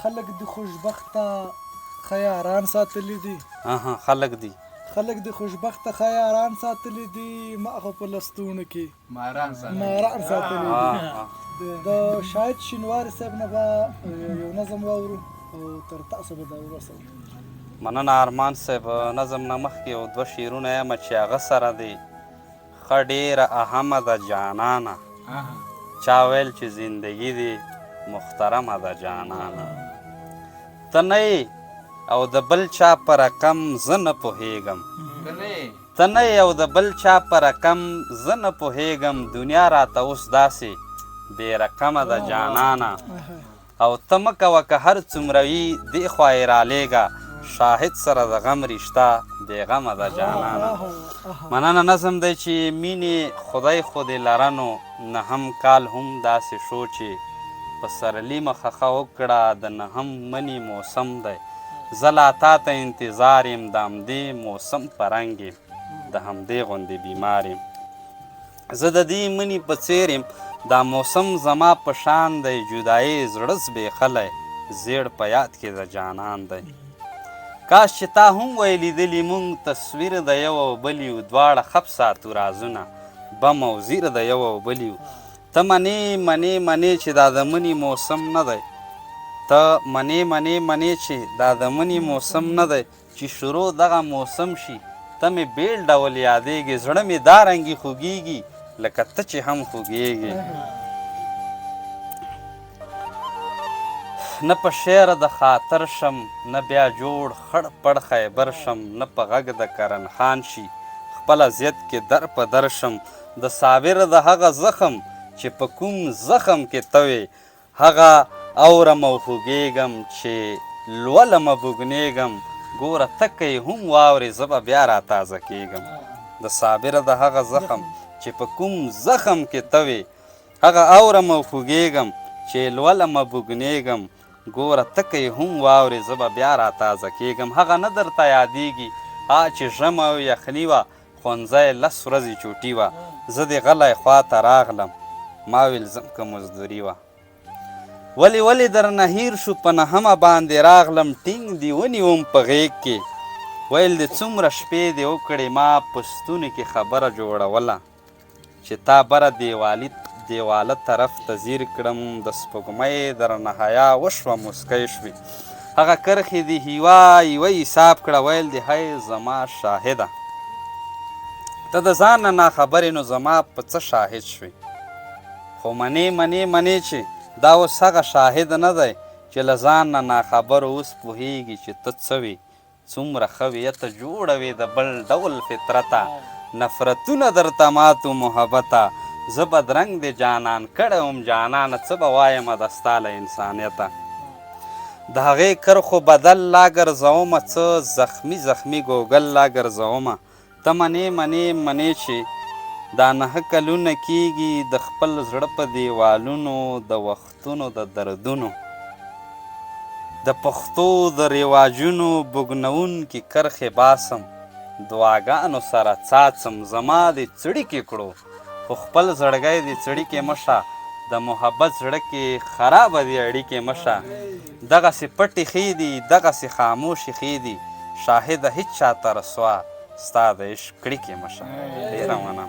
خلک د خوشبخته خیاران ساتلی دي. خلک دي خلک د خوشبخته خیاران ساتلی دي، ما خو په لستوڼو کې ماران ساتلی دي. د شاهد شینواري صاحب نه به یو نظم واورو او تر تاسو به دا ورسوو. مننه ارمان صاحب. نظم نه مخکې یو دوه شعرونه یم چې هغه سره دی. ښه ډېره اهمه ده جانانه، چا ویل چې زندګي دی محترمه ده جانانه. ته نه او د بل چا په رقم زه نه پوهېږم، ته نه او د بل چا په رقم زه نه پوهېږم. دنیا راته اوس داسې بې رقمه ده جانانه. او ته مه کوه که هر څومره وي دې خوا یې رالیږه، شاهد سره د غم رشته بېغمه ده جانانه. مننه. نظم دی چې مینې خدای خو دې لرنو، نهم کال هم داسې شو چې په سرلي مخه ښه وکړه. د نهم مني موسم دی، زه لا تا ته انتظار یم، د همدې موسم په رنګ یم، د همدې غوندې بیمار یم. زه د دې مني په څېر یم، دا موسم زما په شان دی. جدایي زړه زبېښلی زیړ په یاد کې د جانان دی. کاش چې تا هم وی لیدلي مونږ تصویر د یو او بل یو، دواړه خپ ساتو رازونه بم او زیر د یو او بل یو. ته منې چې دا د مني موسم نه دی، ته منې چې دا د مني موسم نه دی. چې شروع دغه موسم شي ته مې بیل ډول یادېږي، زړه مې دارنګې خوږېږي لکه ته چې هم خوږېږي. نه په شعر د خاطر شم، نه بیا جوړ خړ پړ خیبر شم، نه په غږ د کرن خان شي خپل اذیت کې در په در شم. د صابر د هغه زخم چې په کوم زخم کې ته وې، هغه اورم او خوږېږم چې لولم بوږنېږم. ګوره تکه یې هم واورې زه به بیا راتازه کېږم. د صابر د هغه زخم چې په کوم زخم کې ته وې، هغه اورم او خوږېږم چې لولم بوږنېږم. ګوره تکه یې هم واورې زه به بیا راتازه کېږم. هغه نه درته یادېږي چې ژمه او یخني وه، ښوونځی 10 ورځې چوټي وه. زه دې غلی خواته راغلم، ما ویل ځم که مزدوري وه. ولې درنه هیر شو، په نهمه باندې راغلم، ټینګ دې ونیوم په غېږ کې. ویل دې څومره شپې دې وکړې ما په ستوني کې خبره جوړوله، چې تا بره دیواله طرف ته ځیر کړم. د سپوږمۍ درنه حیا وشوه موسکی شوې، هغه کرښې دې یوه حساب کړه. ویل دې هی زما شاهده، ته د ځان نه ناخبرې نو زما په څه شاهد شوې. خو منې چې دا اوس هغه شاهد نه دی چې له ځان نه ناخبرو اوس پوهېږي چې ته څه وې، څومره ښه وې. ته جوړه وې د بل ډول فطرته، نفرتونه درته ماتو محبته. زه بدرنګ دې جانان کړی وم جانانه، څه به وایمه د ستا له انسانیته. د هغې کرښو بدل لا ګرځومه، څه زخمي ګوګل لا ګرځومه. ته منې چې دا 9 کلونه کېږي د خپل زړه په دیوالونو د وختونو د دردونو، د پښتو د رواجونو بوږنوونکي کرښې باسم، دعاګانو سره څاڅم. زما دې څړیکې کړو خو خپل زړګی دې څړیکې مه شه، د محبت زړه کې خرابه دي اړیکې مه شه. دغسې پټې ښې دي دغسې خاموشې ښې دي، شاهده هېڅ چاته رسوا ستا د عشق کړیکې مه شه. ډېره مننه.